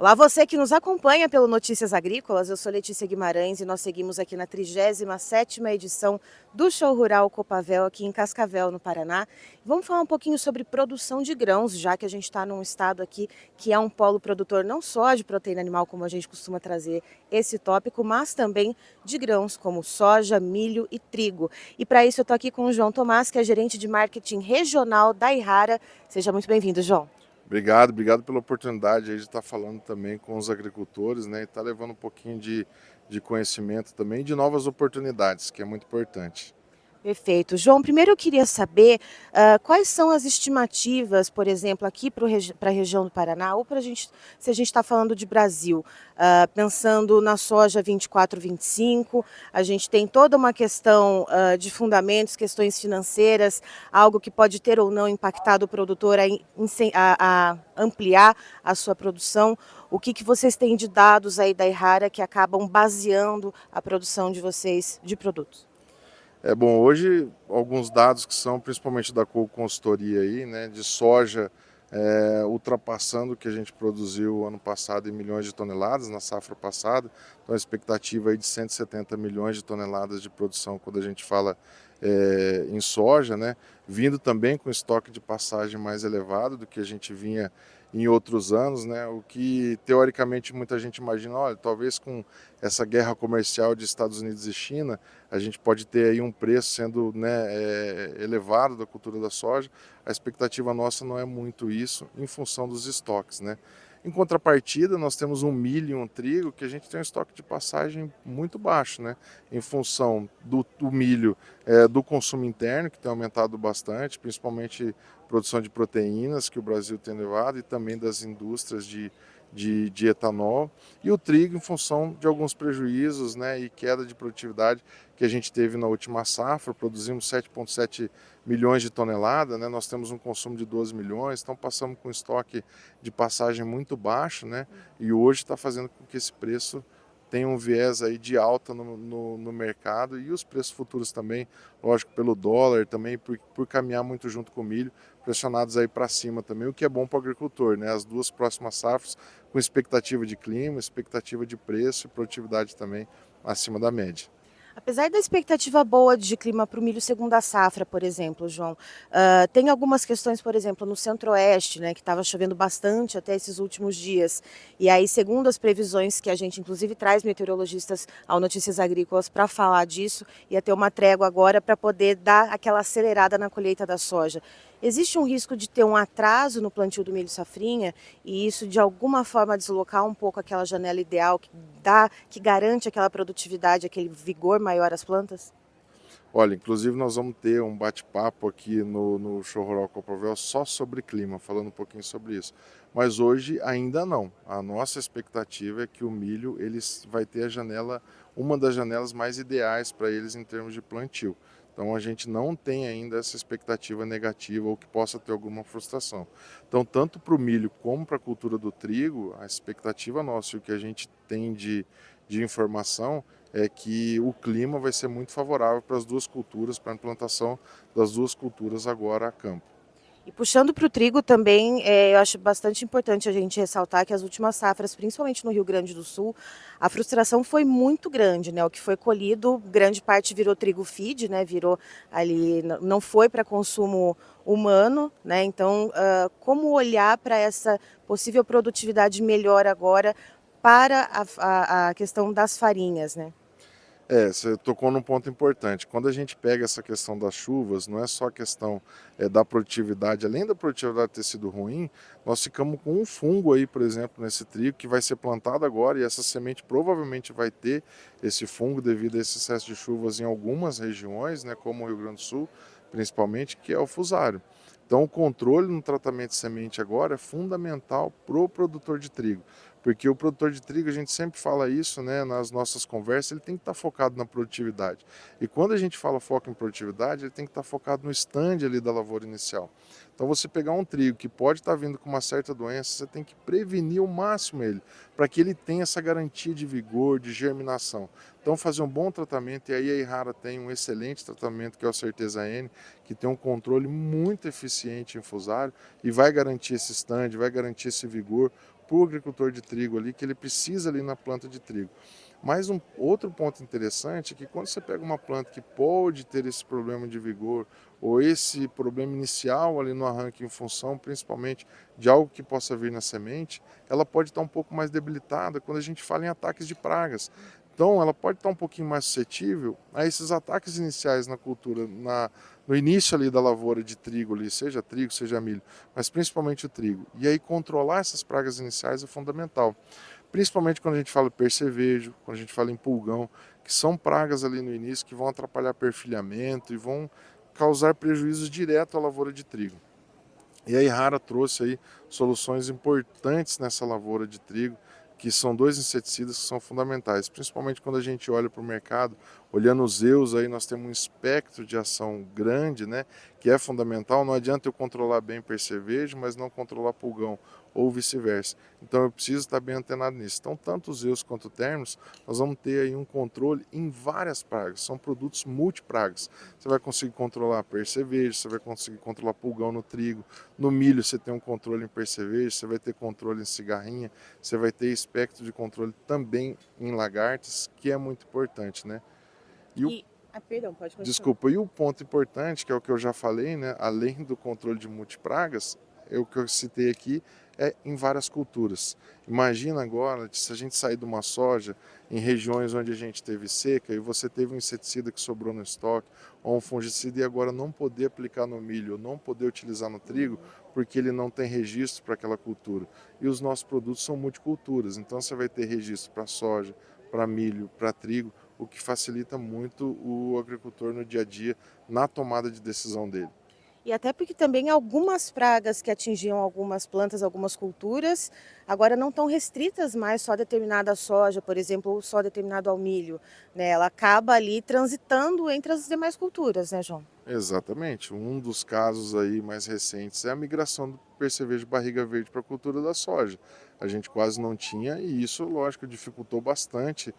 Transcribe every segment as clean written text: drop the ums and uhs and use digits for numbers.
Olá, você que nos acompanha pelo Notícias Agrícolas, eu sou Letícia Guimarães e nós seguimos aqui na 37ª edição do Show Rural Copavel aqui em Cascavel, no Paraná. Vamos falar um pouquinho sobre produção de grãos, já que a gente está num estado aqui que é um polo produtor não só de proteína animal, como a gente costuma trazer esse tópico, mas também de grãos como soja, milho e trigo. E para isso eu estou aqui com o João Tomás, que é gerente de marketing regional da Yara. Seja muito bem-vindo, João. Obrigado pela oportunidade aí de estar falando também com os agricultores, né, e estar levando um pouquinho de conhecimento também, de novas oportunidades, que é muito importante. Perfeito. João, primeiro eu queria saber quais são as estimativas, por exemplo, aqui para a região do Paraná, ou para gente, se a gente está falando de Brasil, pensando na soja 24, 25, a gente tem toda uma questão de fundamentos, questões financeiras, algo que pode ter ou não impactado o produtor a ampliar a sua produção. O que vocês têm de dados aí da Yara que acabam baseando a produção de vocês de produtos? Bom, hoje alguns dados que são principalmente da consultoria aí, né, de soja ultrapassando o que a gente produziu ano passado em milhões de toneladas, na safra passada, então a expectativa aí de 170 milhões de toneladas de produção quando a gente fala em soja, né, vindo também com estoque de passagem mais elevado do que a gente vinha em outros anos, né, o que teoricamente muita gente imagina, olha, talvez com essa guerra comercial de Estados Unidos e China, a gente pode ter aí um preço sendo, né, elevado da cultura da soja. A expectativa nossa não é muito isso, em função dos estoques, né. Em contrapartida, nós temos um milho e um trigo que a gente tem um estoque de passagem muito baixo, né, em função do milho, do consumo interno, que tem aumentado bastante, principalmente produção de proteínas, que o Brasil tem levado, e também das indústrias de etanol, e o trigo em função de alguns prejuízos, né, e queda de produtividade que a gente teve na última safra. Produzimos 7,7 milhões de toneladas, né, nós temos um consumo de 12 milhões, então passamos com estoque de passagem muito baixo, né, e hoje está fazendo com que esse preço tenha um viés aí de alta no mercado, e os preços futuros também, lógico, pelo dólar, também por caminhar muito junto com o milho, pressionados aí para cima também, o que é bom para o agricultor, né? As duas próximas safras com expectativa de clima, expectativa de preço e produtividade também acima da média. Apesar da expectativa boa de clima para o milho segunda safra, por exemplo, João, tem algumas questões, por exemplo, no centro-oeste, né, que estava chovendo bastante até esses últimos dias. E aí, segundo as previsões que a gente, inclusive, traz meteorologistas ao Notícias Agrícolas para falar disso, ia ter uma trégua agora para poder dar aquela acelerada na colheita da soja. Existe um risco de ter um atraso no plantio do milho safrinha e isso, de alguma forma, deslocar um pouco aquela janela ideal que garante aquela produtividade, aquele vigor maior às plantas? Olha, inclusive nós vamos ter um bate-papo aqui no Show Rural Copavel só sobre clima, falando um pouquinho sobre isso. Mas hoje ainda não. A nossa expectativa é que o milho vai ter a janela, uma das janelas mais ideais para eles em termos de plantio. Então a gente não tem ainda essa expectativa negativa ou que possa ter alguma frustração. Então, tanto para o milho como para a cultura do trigo, a expectativa nossa e o que a gente tem de informação é que o clima vai ser muito favorável para as duas culturas, para a implantação das duas culturas agora a campo. E puxando para o trigo também, eu acho bastante importante a gente ressaltar que as últimas safras, principalmente no Rio Grande do Sul, a frustração foi muito grande, né? O que foi colhido, grande parte virou trigo feed, né? Virou ali, não foi para consumo humano, né? Então, como olhar para essa possível produtividade melhor agora para a questão das farinhas, né? Você tocou num ponto importante. Quando a gente pega essa questão das chuvas, não é só a questão da produtividade, além da produtividade ter sido ruim, nós ficamos com um fungo aí, por exemplo, nesse trigo que vai ser plantado agora, e essa semente provavelmente vai ter esse fungo devido a esse excesso de chuvas em algumas regiões, né, como o Rio Grande do Sul, principalmente, que é o fusário. Então, o controle no tratamento de semente agora é fundamental para o produtor de trigo, porque o produtor de trigo, a gente sempre fala isso, né, nas nossas conversas, ele tem que estar focado na produtividade. E quando a gente fala foco em produtividade, ele tem que estar focado no stand ali da lavoura inicial. Então, você pegar um trigo que pode estar vindo com uma certa doença, você tem que prevenir ao máximo ele, para que ele tenha essa garantia de vigor, de germinação. Então, fazer um bom tratamento, e aí a Yara tem um excelente tratamento, que é o Certeza N, que tem um controle muito eficiente em fusário e vai garantir esse stand, vai garantir esse vigor para o agricultor de trigo ali, que ele precisa ali na planta de trigo. Mas um outro ponto interessante é que quando você pega uma planta que pode ter esse problema de vigor ou esse problema inicial ali no arranque em função principalmente de algo que possa vir na semente, ela pode estar um pouco mais debilitada quando a gente fala em ataques de pragas. Então, ela pode estar um pouquinho mais suscetível a esses ataques iniciais na cultura, no início ali da lavoura de trigo, ali, seja trigo, seja milho, mas principalmente o trigo. E aí, controlar essas pragas iniciais é fundamental. Principalmente quando a gente fala em percevejo, quando a gente fala em pulgão, que são pragas ali no início que vão atrapalhar perfilhamento e vão causar prejuízos direto à lavoura de trigo. E a Errara trouxe aí soluções importantes nessa lavoura de trigo, que são dois inseticidas que são fundamentais, principalmente quando a gente olha para o mercado, olhando os EUs aí nós temos um espectro de ação grande, né, que é fundamental. Não adianta eu controlar bem percevejo, mas não controlar pulgão, ou vice-versa. Então eu preciso estar bem antenado nisso. Então tanto os EUs quanto termos, nós vamos ter aí um controle em várias pragas, são produtos multipragas. Você vai conseguir controlar percevejo, você vai conseguir controlar pulgão no trigo, no milho você tem um controle em percevejo, você vai ter controle em cigarrinha, você vai ter espectro de controle também em lagartas, que é muito importante, né? E o, Perdão, pode continuar. desculpa, e o ponto importante, que é o que eu já falei, né? Além do controle de multipragas, é o que eu citei aqui, é em várias culturas. Imagina agora, se a gente sair de uma soja em regiões onde a gente teve seca e você teve um inseticida que sobrou no estoque, ou um fungicida e agora não poder aplicar no milho, ou não poder utilizar no trigo, porque ele não tem registro para aquela cultura. E os nossos produtos são multiculturas, então você vai ter registro para soja, para milho, para trigo, o que facilita muito o agricultor no dia a dia, na tomada de decisão dele. E até porque também algumas pragas que atingiam algumas plantas, algumas culturas, agora não estão restritas mais só a determinada soja, por exemplo, ou só determinado ao milho, né? Ela acaba ali transitando entre as demais culturas, né, João? Exatamente. Um dos casos aí mais recentes é a migração do percevejo barriga verde para a cultura da soja. A gente quase não tinha e isso, lógico, dificultou bastante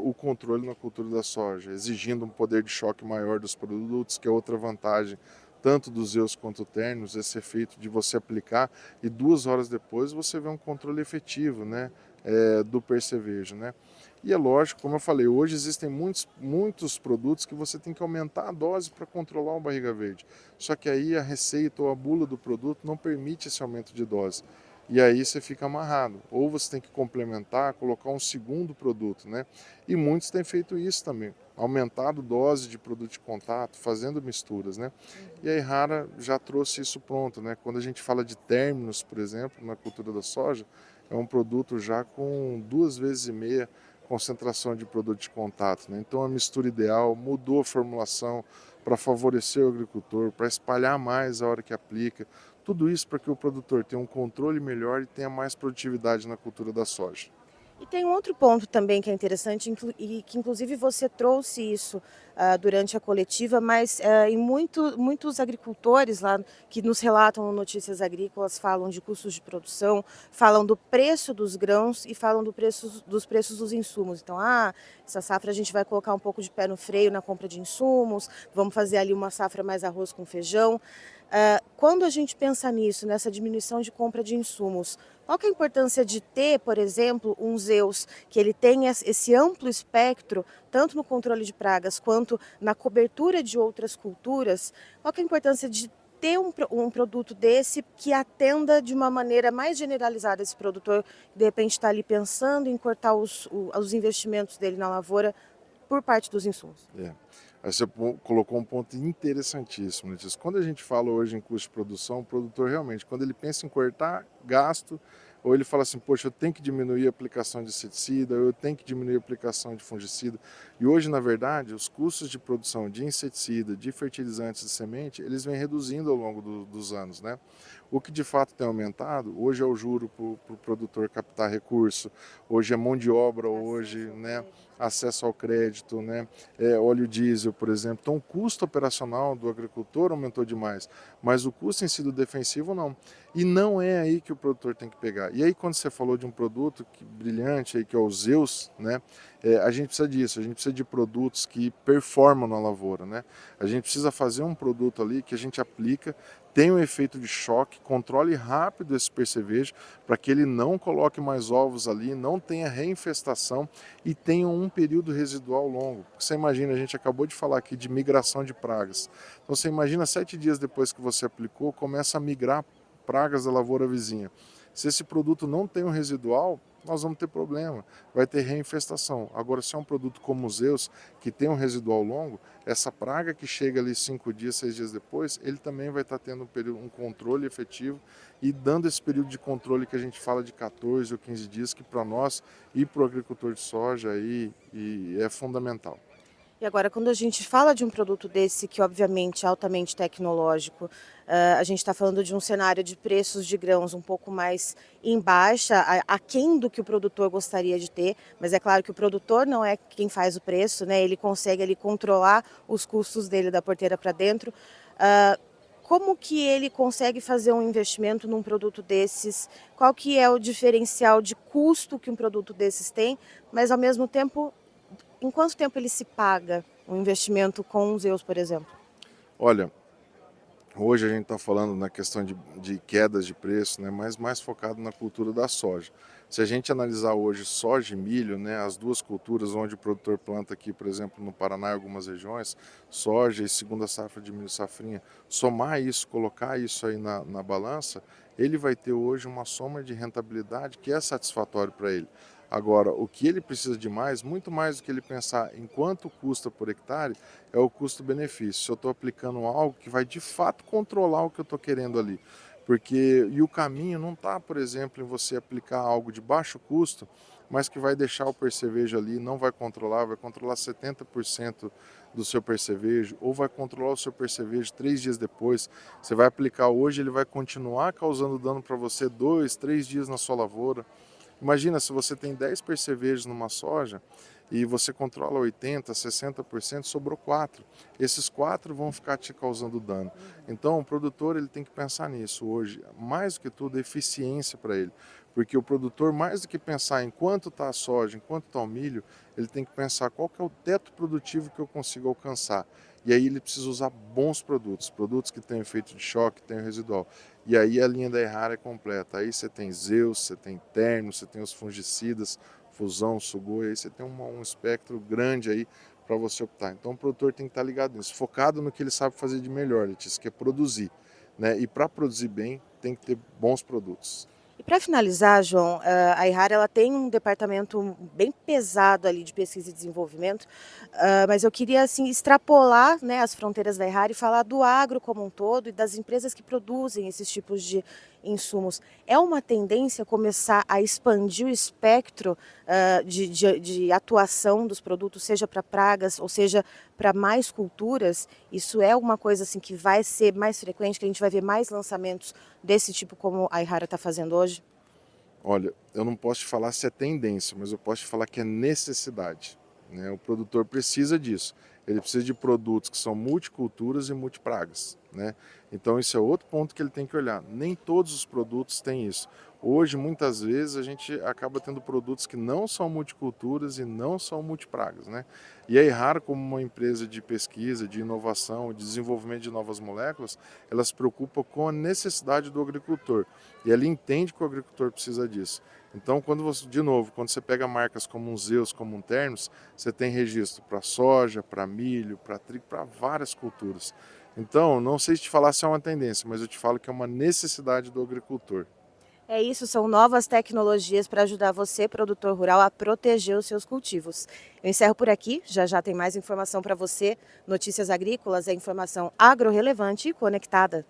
o controle na cultura da soja, exigindo um poder de choque maior dos produtos, que é outra vantagem tanto dos EUs quanto ternos, esse efeito de você aplicar e 2 horas depois você vê um controle efetivo, né, do percevejo, né? E é lógico, como eu falei, hoje existem muitos produtos que você tem que aumentar a dose para controlar o barriga verde. Só que aí a receita ou a bula do produto não permite esse aumento de dose. E aí você fica amarrado. Ou você tem que complementar, colocar um segundo produto, né? E muitos têm feito isso também, aumentado dose de produto de contato, fazendo misturas, né? E a Errara já trouxe isso pronto, né? Quando a gente fala de términos, por exemplo, na cultura da soja, é um produto já com 2 vezes e meia concentração de produto de contato, né? Então a mistura ideal, mudou a formulação para favorecer o agricultor, para espalhar mais a hora que aplica, tudo isso para que o produtor tenha um controle melhor e tenha mais produtividade na cultura da soja. E tem um outro ponto também que é interessante, e que inclusive você trouxe isso durante a coletiva, mas em muitos agricultores lá que nos relatam no Notícias Agrícolas falam de custos de produção, falam do preço dos grãos e falam dos preços dos insumos. Então, essa safra a gente vai colocar um pouco de pé no freio na compra de insumos, vamos fazer ali uma safra mais arroz com feijão. Quando a gente pensa nisso, nessa diminuição de compra de insumos, qual que é a importância de ter, por exemplo, um Zeus que ele tenha esse amplo espectro, tanto no controle de pragas quanto na cobertura de outras culturas? Qual que é a importância de ter um produto desse que atenda de uma maneira mais generalizada esse produtor, que de repente está ali pensando em cortar os investimentos dele na lavoura por parte dos insumos? É. Aí você colocou um ponto interessantíssimo, Letícia. Quando a gente fala hoje em custo de produção, o produtor realmente, quando ele pensa em cortar gasto, ou ele fala assim, poxa, eu tenho que diminuir a aplicação de inseticida, eu tenho que diminuir a aplicação de fungicida. E hoje, na verdade, os custos de produção de inseticida, de fertilizantes de semente, eles vêm reduzindo ao longo dos anos, né? O que de fato tem aumentado, hoje é o juro para o produtor captar recurso, hoje é mão de obra, hoje, né? acesso ao crédito, né? Óleo diesel, por exemplo. Então o custo operacional do agricultor aumentou demais, mas o custo em si do defensivo não. E não é aí que o produtor tem que pegar. E aí quando você falou de um produto brilhante, aí, que é o Zeus, né? A gente precisa disso, a gente precisa de produtos que performam na lavoura, né? A gente precisa fazer um produto ali que a gente aplica, tem um efeito de choque, controle rápido esse percevejo para que ele não coloque mais ovos ali, não tenha reinfestação e tenha um período residual longo. Você imagina, a gente acabou de falar aqui de migração de pragas. Então você imagina 7 dias depois que você aplicou, começa a migrar pragas da lavoura vizinha. Se esse produto não tem um residual, nós vamos ter problema, vai ter reinfestação. Agora, se é um produto como o Zeus, que tem um residual longo, essa praga que chega ali 5 dias, 6 dias depois, ele também vai estar tendo um controle efetivo e dando esse período de controle que a gente fala de 14 ou 15 dias, que para nós e para o agricultor de soja aí, e é fundamental. E agora, quando a gente fala de um produto desse, que obviamente é altamente tecnológico, a gente está falando de um cenário de preços de grãos um pouco mais em baixa, aquém do que o produtor gostaria de ter, mas é claro que o produtor não é quem faz o preço, né? Ele consegue ali controlar os custos dele da porteira para dentro. Como que ele consegue fazer um investimento num produto desses? Qual que é o diferencial de custo que um produto desses tem, mas ao mesmo tempo em quanto tempo ele se paga um investimento com o Zeus, por exemplo? Olha, hoje a gente está falando na questão de quedas de preço, né, mas mais focado na cultura da soja. Se a gente analisar hoje soja e milho, né, as duas culturas onde o produtor planta aqui, por exemplo, no Paraná, em algumas regiões, soja e segunda safra de milho safrinha, somar isso, colocar isso aí na balança, ele vai ter hoje uma soma de rentabilidade que é satisfatório para ele. Agora, o que ele precisa de mais, muito mais do que ele pensar em quanto custa por hectare, é o custo-benefício. Se eu estou aplicando algo que vai de fato controlar o que eu estou querendo ali. Porque, e o caminho não está, por exemplo, em você aplicar algo de baixo custo, mas que vai deixar o percevejo ali, não vai controlar 70% do seu percevejo, ou vai controlar o seu percevejo 3 dias depois. Você vai aplicar hoje, ele vai continuar causando dano para você 2, 3 dias na sua lavoura. Imagina se você tem 10 percevejos numa soja e você controla 80, 60%, sobrou 4. Esses 4 vão ficar te causando dano. Então, o produtor ele tem que pensar nisso hoje. Mais do que tudo, eficiência para ele. Porque o produtor, mais do que pensar em quanto está a soja, em quanto está o milho, ele tem que pensar qual que é o teto produtivo que eu consigo alcançar. E aí ele precisa usar bons produtos, produtos que tenham efeito de choque, tenham residual. E aí a linha da Errara é completa. Aí você tem Zeus, você tem Terno, você tem os fungicidas, Fusão, Sugoi, aí você tem um espectro grande aí para você optar. Então o produtor tem que estar ligado nisso, focado no que ele sabe fazer de melhor, Letícia, que é produzir, né? E para produzir bem, tem que ter bons produtos. E para finalizar, João, a Errara ela tem um departamento bem pesado ali de pesquisa e desenvolvimento, mas eu queria assim extrapolar, né, as fronteiras da Errara e falar do agro como um todo e das empresas que produzem esses tipos de insumos. É uma tendência começar a expandir o espectro de atuação dos produtos, seja para pragas ou seja para mais culturas? Isso é uma coisa assim que vai ser mais frequente, que a gente vai ver mais lançamentos desse tipo como a Errara está fazendo hoje? Olha, eu não posso te falar se é tendência, mas eu posso te falar que é necessidade, né? O produtor precisa disso. Ele precisa de produtos que são multiculturas e multipragas, né? Então isso é outro ponto que ele tem que olhar. Nem todos os produtos têm isso. Hoje, muitas vezes, a gente acaba tendo produtos que não são multiculturas e não são multipragas, né? E a Errara, como uma empresa de pesquisa, de inovação, de desenvolvimento de novas moléculas, ela se preocupa com a necessidade do agricultor. E ela entende que o agricultor precisa disso. Então, quando você, de novo, quando você pega marcas como um Zeus, como um Ternos, você tem registro para soja, para milho, para trigo, para várias culturas. Então, não sei te falar se é uma tendência, mas eu te falo que é uma necessidade do agricultor. É isso, são novas tecnologias para ajudar você, produtor rural, a proteger os seus cultivos. Eu encerro por aqui, já já tem mais informação para você. Notícias Agrícolas é informação agro-relevante e conectada.